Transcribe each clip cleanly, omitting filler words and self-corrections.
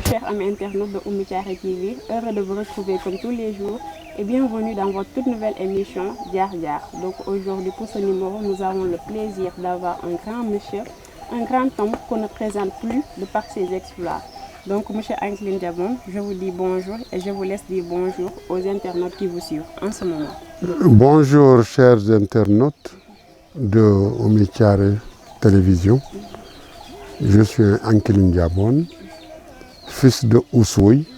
chers amis internautes de Oumy Thiaré TV, heureux de vous retrouver comme tous les jours et bienvenue dans votre toute nouvelle émission Jaar Jaar. Donc aujourd'hui pour ce numéro, nous avons le plaisir d'avoir un grand monsieur, un grand homme qu'on ne présente plus de par ses exploits. Donc monsieur Anceline Diabon, je vous dis bonjour et je vous laisse dire bonjour aux internautes qui vous suivent en ce moment. Bonjour chers internautes de Oumy Thiaré Télévision. Je suis Anceline Diabon, fils de Oussoui.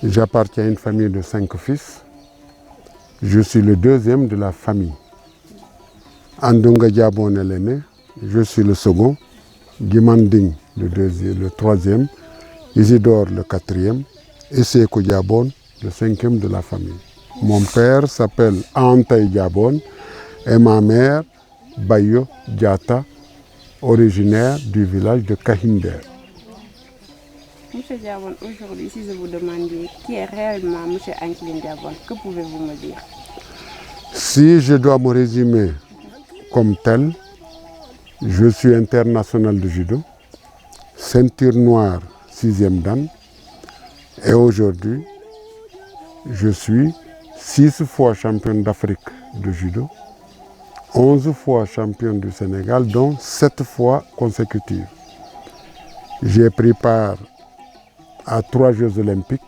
J'appartiens à une famille de 5 fils. Je suis le deuxième de la famille. Andunga Diabon est l'aîné, je suis le second. Guimanding le troisième. Isidore le quatrième. Et Seko Diabon le cinquième de la famille. Mon père s'appelle Antay Diabon et ma mère Bayo Diata, originaire du village de Kahinder. Monsieur Diabon, aujourd'hui, si je vous demandais qui est réellement monsieur Anceline Diabon, que pouvez-vous me dire? Si je dois me résumer comme tel, je suis international de judo, ceinture noire 6e dan, et aujourd'hui, je suis 6 fois champion d'Afrique de judo, 11 fois champion du Sénégal, dont 7 fois consécutives. J'ai pris part à 3 Jeux olympiques,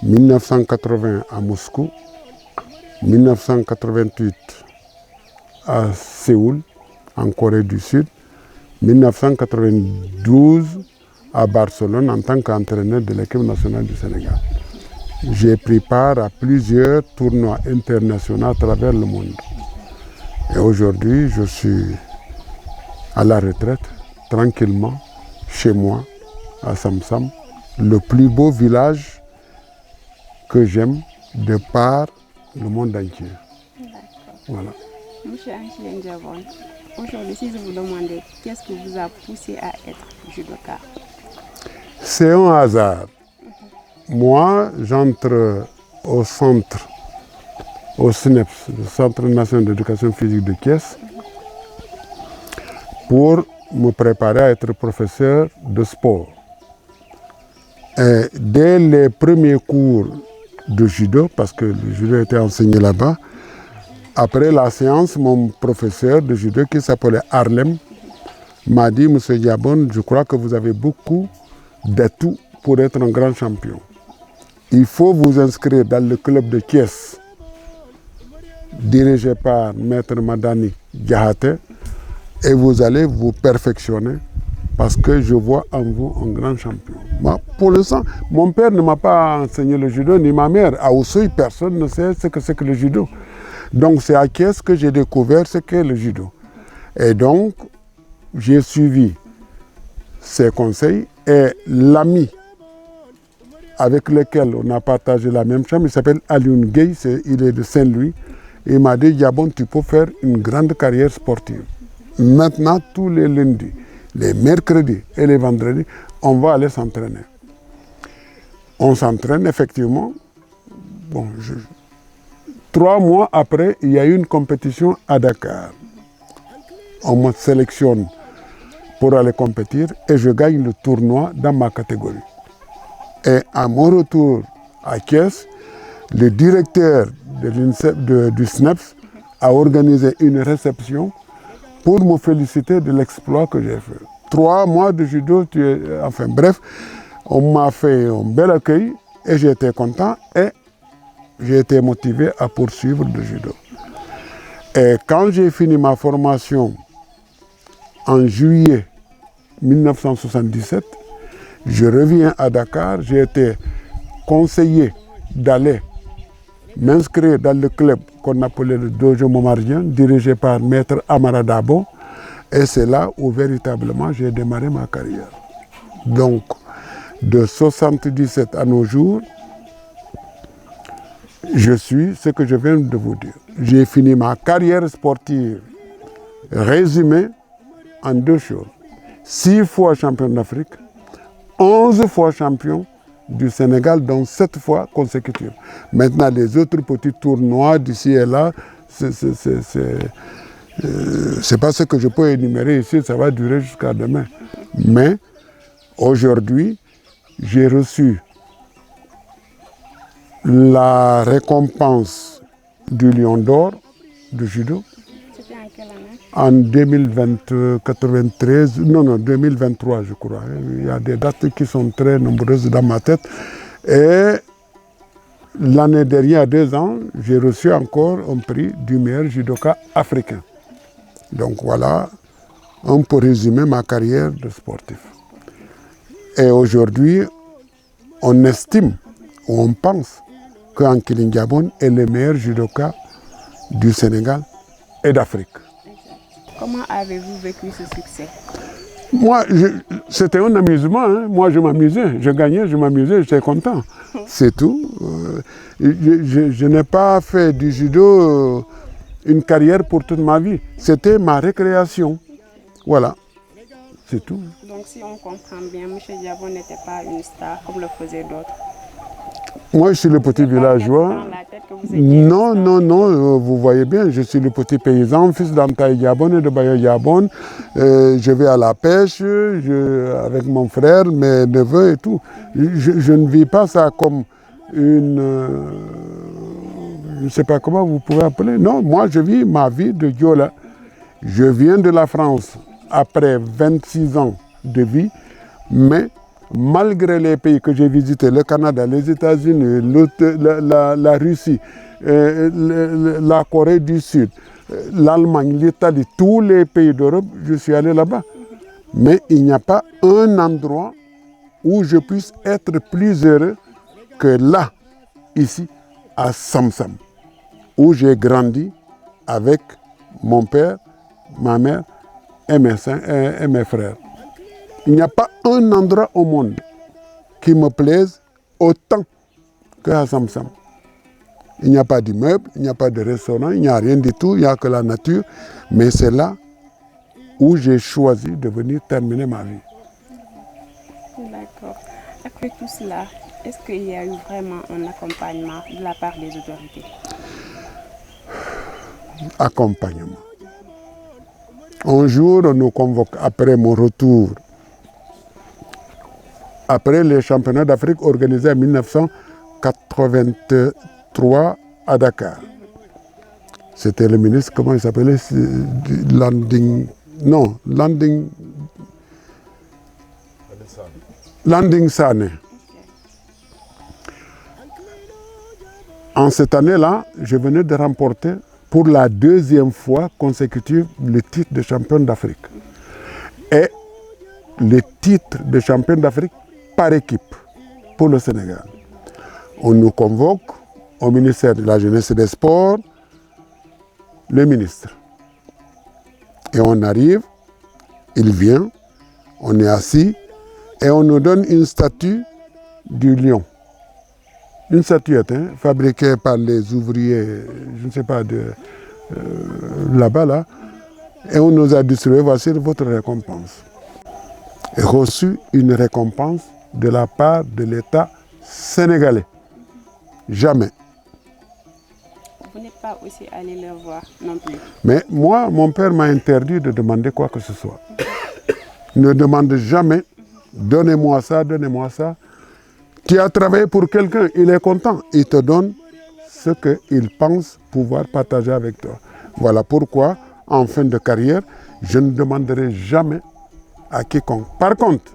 1980 à Moscou, 1988 à Séoul, en Corée du Sud, 1992 à Barcelone en tant qu'entraîneur de l'équipe nationale du Sénégal. J'ai pris part à plusieurs tournois internationaux à travers le monde. Et aujourd'hui, je suis à la retraite, tranquillement, chez moi, à Samsam, le plus beau village que j'aime de par le monde entier. Voilà. Monsieur Anceline Diabon, aujourd'hui, si je vous demandais qu'est-ce qui vous a poussé à être judoka? C'est un hasard. Moi, j'entre au centre, au SNEPS, le Centre national d'éducation physique de Thiès, pour me préparer à être professeur de sport. Et dès les premiers cours de judo, parce que le judo était enseigné là-bas, après la séance, mon professeur de judo qui s'appelait Harlem m'a dit: Monsieur Diabon, je crois que vous avez beaucoup d'atouts pour être un grand champion. Il faut vous inscrire dans le club de Thiès, dirigé par Maître Madani Diahate, et vous allez vous perfectionner parce que je vois en vous un grand champion. Moi, pour l'instant, mon père ne m'a pas enseigné le judo, ni ma mère. À Oussouye, personne ne sait ce que c'est que le judo. Donc c'est à Thiès que j'ai découvert ce qu'est le judo. Et donc, j'ai suivi ses conseils et l'ami avec lequel on a partagé la même chambre, il s'appelle Alioune Gueye, il est de Saint-Louis. Il m'a dit: Diabon, tu peux faire une grande carrière sportive. Maintenant, tous les lundis, les mercredis et les vendredis, on va aller s'entraîner. On s'entraîne effectivement. Bon, 3 mois après, il y a eu une compétition à Dakar. On me sélectionne pour aller compétir et je gagne le tournoi dans ma catégorie. Et à mon retour à Thiès, le directeur du SNEPS a organisé une réception pour me féliciter de l'exploit que j'ai fait. 3 mois de judo, enfin bref, on m'a fait un bel accueil et j'ai été content et j'ai été motivé à poursuivre le judo. Et quand j'ai fini ma formation en juillet 1977, je reviens à Dakar, j'ai été conseillé d'aller m'inscrire dans le club qu'on appelait le Dojo Momardien, dirigé par Maître Amara Dabo, et c'est là où véritablement j'ai démarré ma carrière. Donc, de 1977 à nos jours, je suis ce que je viens de vous dire. J'ai fini ma carrière sportive résumée en 2 choses. 6 fois champion d'Afrique, 11 fois champion du Sénégal, dont 7 fois consécutives. Maintenant, les autres petits tournois d'ici et là, c'est pas ce que je peux énumérer ici, ça va durer jusqu'à demain. Mais Aujourd'hui, j'ai reçu la récompense du Lion d'Or de judo. C'était en quelle année? En 2023, je crois. Il y a des dates qui sont très nombreuses dans ma tête. Et l'année dernière, 2 ans, j'ai reçu encore un prix du meilleur judoka africain. Donc voilà, on peut résumer ma carrière de sportif. Et aujourd'hui, on estime, ou on pense, qu'Ankily Ndiabone est le meilleur judoka du Sénégal et d'Afrique. Comment avez-vous vécu ce succès? Moi, c'était un amusement. Hein. Moi, je m'amusais. Je gagnais, je m'amusais, j'étais content. C'est tout. Je n'ai pas fait du judo une carrière pour toute ma vie. C'était ma récréation. Voilà. C'est tout. Donc, si on comprend bien, M. Ndiabone n'était pas une star comme le faisaient d'autres. Moi, je suis le petit villageois. Non, vous voyez bien, je suis le petit paysan, fils d'Antaï Ndiabone et de Bayo Ndiabone. Je vais à la pêche avec mon frère, mes neveux et tout. Je ne vis pas ça comme une... je ne sais pas comment vous pouvez appeler. Non, moi, je vis ma vie de Diola. Je viens de la France après 26 ans de vie, mais malgré les pays que j'ai visités, le Canada, les États-Unis, la Russie, la Corée du Sud, l'Allemagne, l'Italie, tous les pays d'Europe, je suis allé là-bas. Mais il n'y a pas un endroit où je puisse être plus heureux que là, ici, à Samsam, où j'ai grandi avec mon père, ma mère et mes frères. Il n'y a pas un endroit au monde qui me plaise autant qu'à Samsam. Il n'y a pas d'immeuble, il n'y a pas de restaurant, il n'y a rien du tout, il n'y a que la nature. Mais c'est là où j'ai choisi de venir terminer ma vie. D'accord. Après tout cela, est-ce qu'il y a eu vraiment un accompagnement de la part des autorités? Accompagnement. Un jour, on nous convoque après mon retour. Après les championnats d'Afrique organisés en 1983 à Dakar. C'était le ministre, comment il s'appelait? Landing Sane. En cette année-là, je venais de remporter pour la 2e fois consécutive le titre de champion d'Afrique. Et le titre de champion d'Afrique par équipe pour le Sénégal. On nous convoque au ministère de la Jeunesse et des Sports, le ministre. Et on arrive, il vient, on est assis et on nous donne une statue du lion. Une statuette fabriquée par les ouvriers, je ne sais pas, là-bas, là. Et on nous a distribué, voici votre récompense. Et reçu une récompense de la part de l'État sénégalais. Jamais. Vous n'êtes pas aussi allé le voir non plus. Mais moi, mon père m'a interdit de demander quoi que ce soit. Ne demande jamais, donnez-moi ça, donnez-moi ça. Tu as travaillé pour quelqu'un, il est content, il te donne ce qu'il pense pouvoir partager avec toi. Voilà pourquoi, en fin de carrière, je ne demanderai jamais à quiconque. Par contre,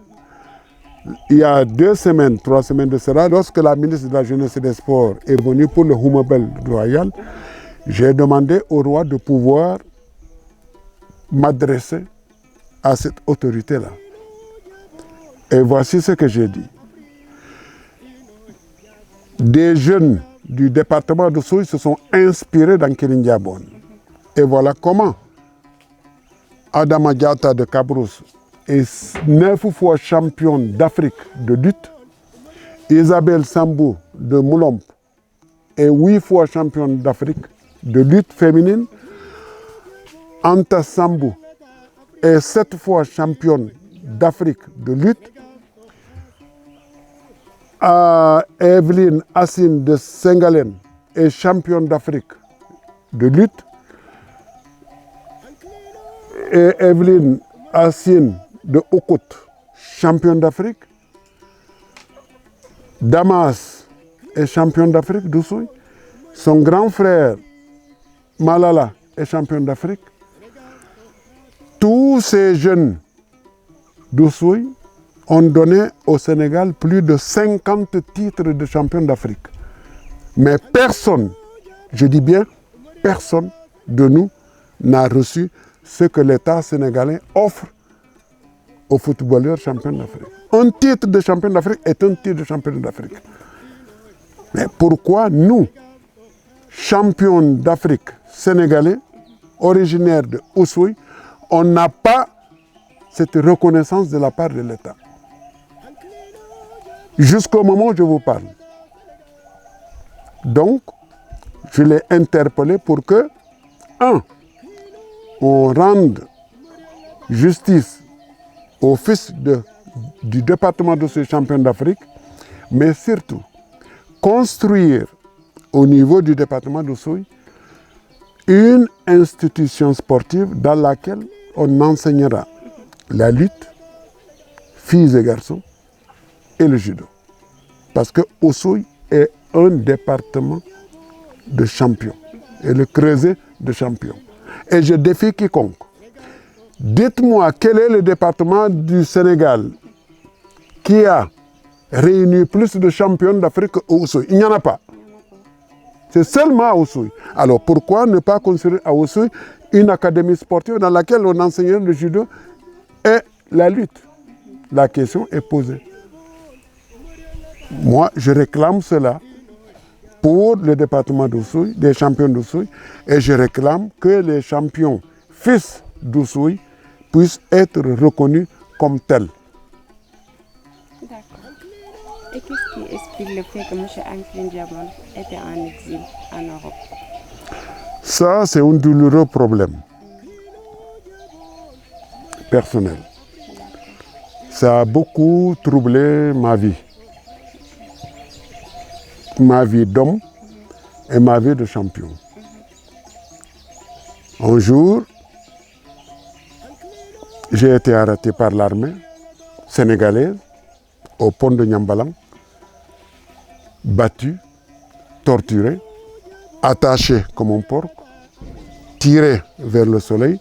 il y a 2 semaines, 3 semaines de cela, lorsque la ministre de la Jeunesse et des Sports est venue pour le Humabel royal, j'ai demandé au roi de pouvoir m'adresser à cette autorité-là. Et voici ce que j'ai dit. Des jeunes du département de Souy se sont inspirés d'Ankily Ndiabone. Et voilà comment Adama Diatta de Cabrousse est 9 fois championne d'Afrique de lutte. Isabelle Sambou de Moulomp est 8 fois championne d'Afrique de lutte féminine. Anta Sambou est 7 fois championne d'Afrique de lutte. Evelyne Assine de Sengalen est championne d'Afrique de lutte. Et Evelyne Assine de Oukout champion d'Afrique. Damas est champion d'Afrique d'Oussouye. Son grand frère, Malala, est champion d'Afrique. Tous ces jeunes d'Oussouye ont donné au Sénégal plus de 50 titres de champion d'Afrique. Mais personne, je dis bien personne de nous n'a reçu ce que l'État sénégalais offre aux footballeurs champions d'Afrique. Un titre de champion d'Afrique est un titre de champion d'Afrique. Mais pourquoi nous, champions d'Afrique sénégalais, originaires de Oussouye, on n'a pas cette reconnaissance de la part de l'État? Jusqu'au moment où je vous parle. Donc, je l'ai interpellé pour que, on rende justice au fils du département de ce champion d'Afrique, mais surtout construire au niveau du département d'Oussouye une institution sportive dans laquelle on enseignera la lutte, filles et garçons, et le judo. Parce que Oussouye est un département de champions, et le creuset de champions. Et je défie quiconque. Dites-moi quel est le département du Sénégal qui a réuni plus de champions d'Afrique qu'à Oussouye? Il n'y en a pas. C'est seulement à Oussouye. Alors pourquoi ne pas construire à Oussouye une académie sportive dans laquelle on enseignerait le judo et la lutte? La question est posée. Moi, je réclame cela pour le département d'Oussouye, des champions d'Oussouye, et je réclame que les champions fils d'Oussouye puissent être reconnus comme tels. D'accord. Et qu'est-ce qui explique le fait que M. Anglin Diamant était en exil en Europe? Ça, c'est un douloureux problème personnel. Ça a beaucoup troublé ma vie d'homme et ma vie de champion. Un jour, j'ai été arrêté par l'armée sénégalaise au pont de Niambalang, battu, torturé, attaché comme un porc, tiré vers le soleil.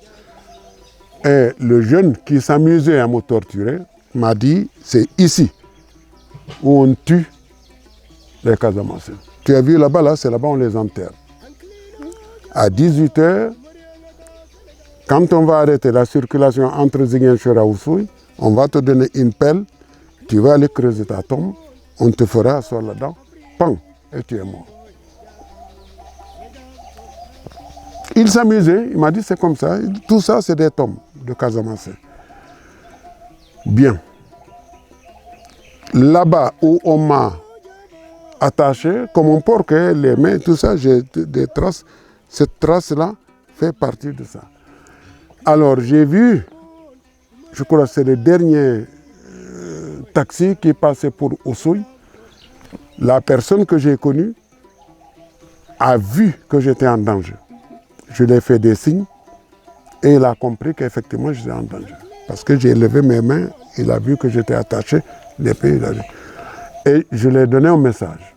Et le jeune qui s'amusait à me torturer m'a dit, c'est ici où on tue les Casamanciens. Tu as vu là-bas, là, c'est là-bas on les enterre. À 18h, quand on va arrêter la circulation entre Ziguinchor et Oussouye, on va te donner une pelle, tu vas aller creuser ta tombe, on te fera asseoir là-dedans, pang, et tu es mort. Il s'amusait, il m'a dit c'est comme ça, tout ça c'est des tombes de Casamanciens. Bien. Là-bas où on m'a attaché, comme un porc, les mains, tout ça, j'ai des traces. Cette trace-là fait partie de ça. Alors j'ai vu, je crois que c'est le dernier taxi qui passait pour Oussouye. La personne que j'ai connue a vu que j'étais en danger. Je lui ai fait des signes et il a compris qu'effectivement j'étais en danger. Parce que j'ai levé mes mains, il a vu que j'étais attaché, l'épée, il a vu. Et je lui ai donné un message.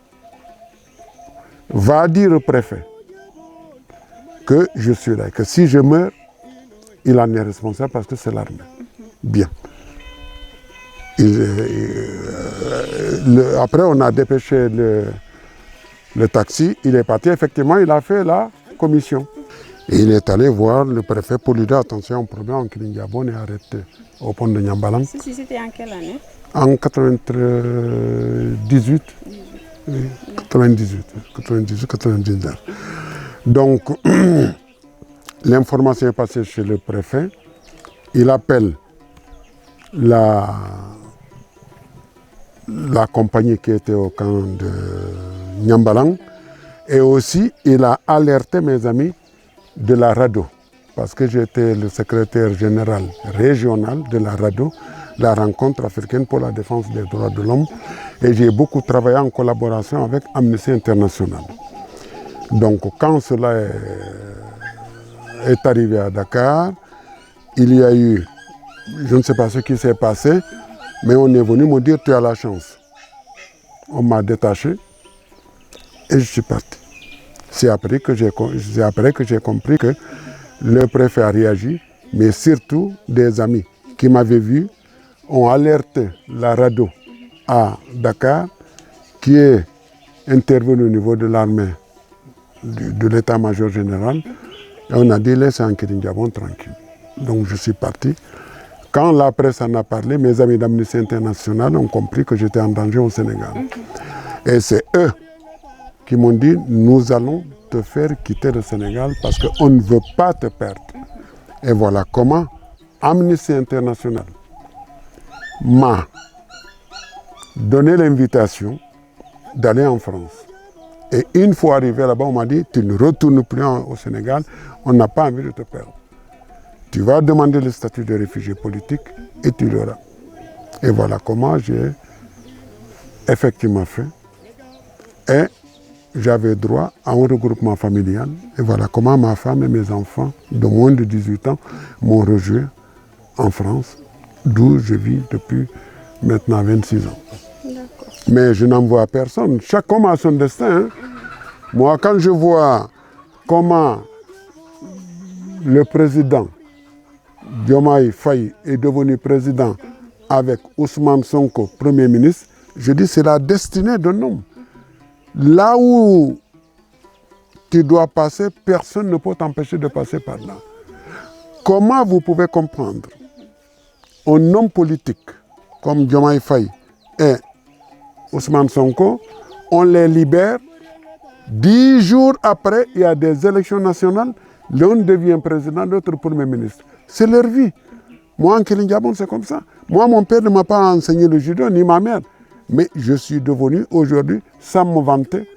Va dire au préfet que je suis là, que si je meurs, il en est responsable parce que c'est l'armée. Bien. Après, on a dépêché le taxi, il est parti, effectivement, il a fait la commission. Et il est allé voir le préfet pour lui dire attention, un problème en Kilindiabon est arrêté au pont de Niambalang. C'était en quelle année? En 98. Oui, 98, Donc, l'information est passée chez le préfet. Il appelle la compagnie qui était au camp de Niambalang. Et aussi, il a alerté mes amis de la RADDHO, parce que j'étais le secrétaire général régional de la RADDHO, la rencontre africaine pour la défense des droits de l'homme, et j'ai beaucoup travaillé en collaboration avec Amnesty International. Donc quand cela est arrivé à Dakar, il y a eu, je ne sais pas ce qui s'est passé, Mais on est venu me dire, tu as la chance. On m'a détaché et je suis parti. C'est après que j'ai compris que le préfet a réagi, mais surtout des amis qui m'avaient vu ont alerté la radio à Dakar, qui est intervenu au niveau de l'armée, de l'état-major général, et on a dit laissez Ankeli Ndiabon tranquille. Donc je suis parti. Quand la presse en a parlé, mes amis d'Amnesty International ont compris que j'étais en danger au Sénégal. Et c'est eux qui m'ont dit nous allons te faire quitter le Sénégal parce qu'on ne veut pas te perdre. Et voilà comment Amnesty International m'a donné l'invitation d'aller en France. Et une fois arrivé là-bas, on m'a dit, tu ne retournes plus au Sénégal, on n'a pas envie de te perdre. Tu vas demander le statut de réfugié politique et tu l'auras. Et voilà comment j'ai effectivement fait. Et j'avais droit à un regroupement familial. Et voilà comment ma femme et mes enfants de moins de 18 ans m'ont rejoint en France, d'où je vis depuis maintenant 26 ans. Mais je n'en vois personne. Chaque homme a son destin. Hein. Moi, quand je vois comment le président Diomaye Faye est devenu président avec Ousmane Sonko, Premier ministre, je dis c'est la destinée d'un homme. Là où tu dois passer, personne ne peut t'empêcher de passer par là. Comment vous pouvez comprendre un homme politique comme Diomaye Faye et Ousmane Sonko, on les libère, 10 jours après, il y a des élections nationales, l'un devient président, l'autre Premier ministre. C'est leur vie. Moi, en Ankeli Ndiabon, c'est comme ça. Moi, mon père ne m'a pas enseigné le judo, ni ma mère. Mais je suis devenu aujourd'hui, sans me vanter,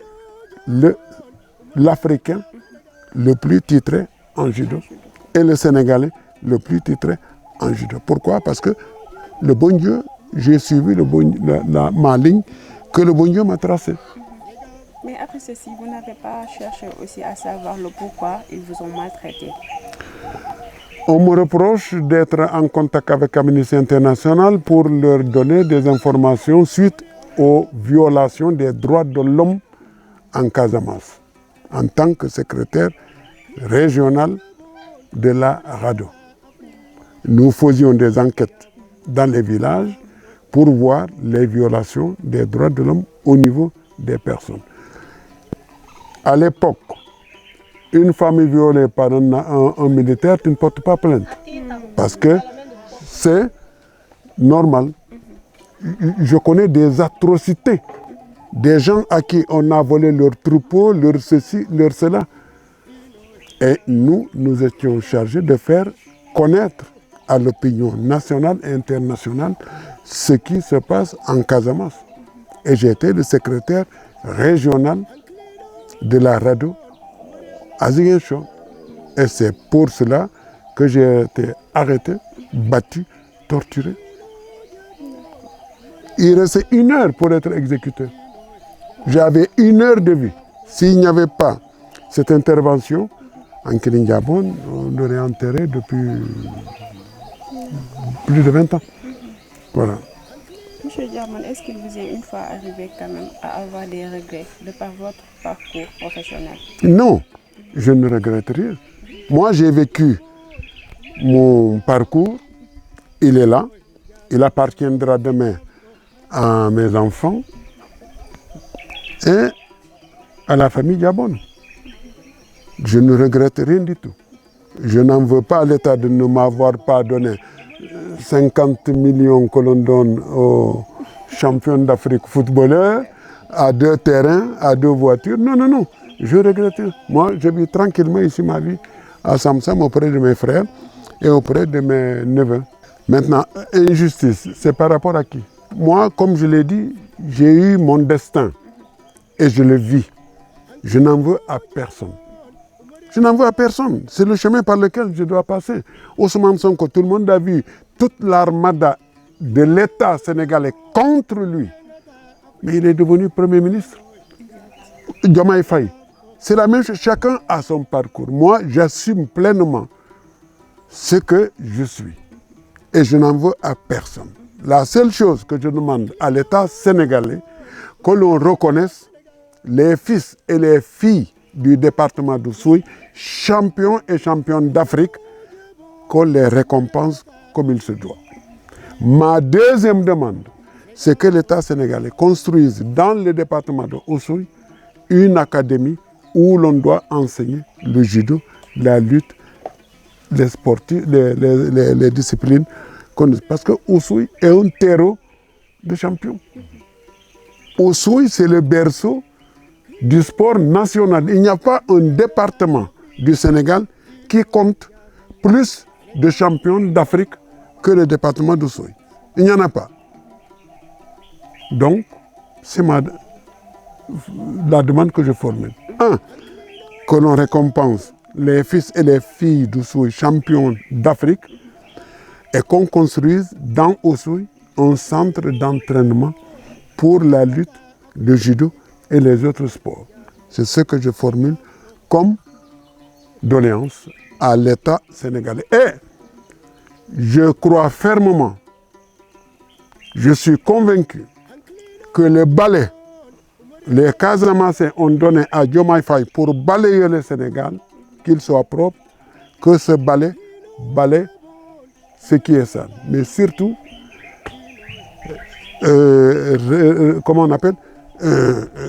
l'Africain le plus titré en judo et le Sénégalais le plus titré en judo. Pourquoi? Parce que le bon Dieu, j'ai suivi ma ligne que le bon Dieu m'a tracée. Mais après ceci, vous n'avez pas cherché aussi à savoir le pourquoi ils vous ont maltraité? On me reproche d'être en contact avec Amnesty International pour leur donner des informations suite aux violations des droits de l'homme en Casamance, en tant que secrétaire régional de la RADDHO. Nous faisions des enquêtes dans les villages pour voir les violations des droits de l'homme au niveau des personnes. À l'époque, une famille violée par un militaire, tu ne portes pas plainte. Parce que c'est normal. Je connais des atrocités. Des gens à qui on a volé leur troupeau, leur ceci, leur cela. Et nous étions chargés de faire connaître à l'opinion nationale et internationale ce qui se passe en Casamance. Et j'ai été le secrétaire régional de la RADDHO à Ziguinchor. Et c'est pour cela que j'ai été arrêté, battu, torturé. Il restait 1 heure pour être exécuté. J'avais 1 heure de vie. S'il n'y avait pas cette intervention, Ankeli Ndiabon, on l'aurait enterré depuis plus de 20 ans. Voilà. Monsieur Diamane, est-ce qu'il vous est une fois arrivé quand même à avoir des regrets de par votre parcours professionnel? Non, je ne regrette rien. Moi, j'ai vécu mon parcours, il est là, il appartiendra demain à mes enfants et à la famille Diabon. Je ne regrette rien du tout. Je n'en veux pas à l'État de ne m'avoir pas donné 50 millions que l'on donne aux champions d'Afrique footballeurs, à 2 terrains, à 2 voitures. Non, non, non, je regrette. Moi, je vis tranquillement ici ma vie à Samsam auprès de mes frères et auprès de mes neveux. Maintenant, injustice, c'est par rapport à qui? Moi, comme je l'ai dit, j'ai eu mon destin et je le vis. Je n'en veux à personne. Je n'en veux à personne. C'est le chemin par lequel je dois passer. Ousmane Sonko, tout le monde a vu toute l'armada de l'État sénégalais contre lui. Mais il est devenu Premier ministre. Diomaye Faye. C'est la même chose. Chacun a son parcours. Moi, j'assume pleinement ce que je suis. Et je n'en veux à personne. la seule chose que je demande à l'État sénégalais, que l'on reconnaisse les fils et les filles du département d'Oussouye, champions et championnes d'Afrique, qu'on les récompense comme il se doit. Ma deuxième demande, c'est que l'État sénégalais construise dans le département de Oussouye une académie où l'on doit enseigner le judo, la lutte, les sportifs, les disciplines. Parce que Oussouye est un terreau de champions. Oussouye, c'est le berceau du sport national. Il n'y a pas un département du Sénégal qui compte plus de champions d'Afrique que le département d'Oussouye. Il n'y en a pas. Donc, c'est la demande que je formule. Un, que l'on récompense les fils et les filles d'Oussouye champions d'Afrique et qu'on construise dans Oussouye un centre d'entraînement pour la lutte, le judo et les autres sports. C'est ce que je formule comme doléance à l'État sénégalais. Et je crois fermement, je suis convaincu que le balai, les Casamassés ont donné à Diomaye Faye pour balayer le Sénégal, qu'il soit propre, que ce balai balaie ce qui est sale. Mais surtout, comment on appelle,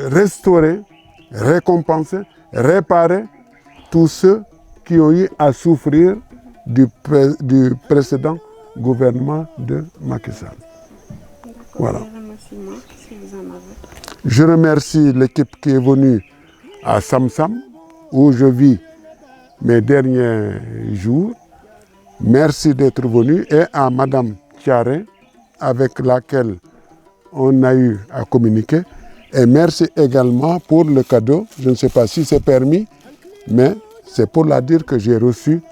restaurer, récompenser, réparer tous ceux qui ont eu à souffrir du précédent gouvernement de Macky Sall. Voilà. Je remercie l'équipe qui est venue à Samsam, où je vis mes derniers jours. Merci d'être venu, et à Madame Thiaré, avec laquelle on a eu à communiquer. Et merci également pour le cadeau. Je ne sais pas si c'est permis, mais c'est pour la dire que j'ai reçu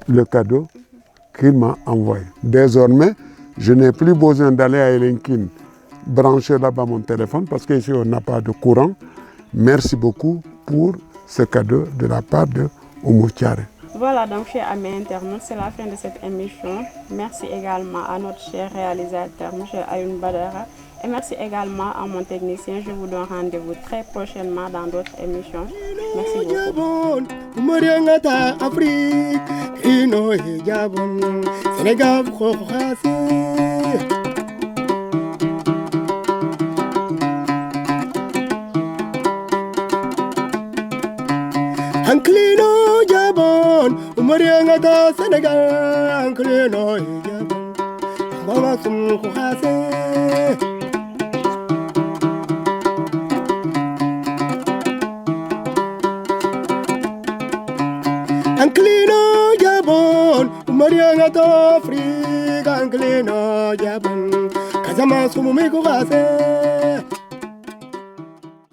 le cadeau qu'il m'a envoyé. Désormais, je n'ai plus besoin d'aller à Elenkin brancher là-bas mon téléphone parce qu'ici on n'a pas de courant. Merci beaucoup pour ce cadeau de la part de Oumou Thiaré. Voilà donc, chers amis internautes, c'est la fin de cette émission. Merci également à notre cher réalisateur, M. Ayoun Badara. Et merci également à mon technicien. Je vous donne rendez-vous très prochainement dans d'autres émissions. Merci beaucoup. Anklino Jabon, Umariangata Senegal, Anklino Jabon, Baba Sumkuhase. Anklino Jabon, Umariangata Afrika, Anklino Jabon, Kazama Sumikuhase.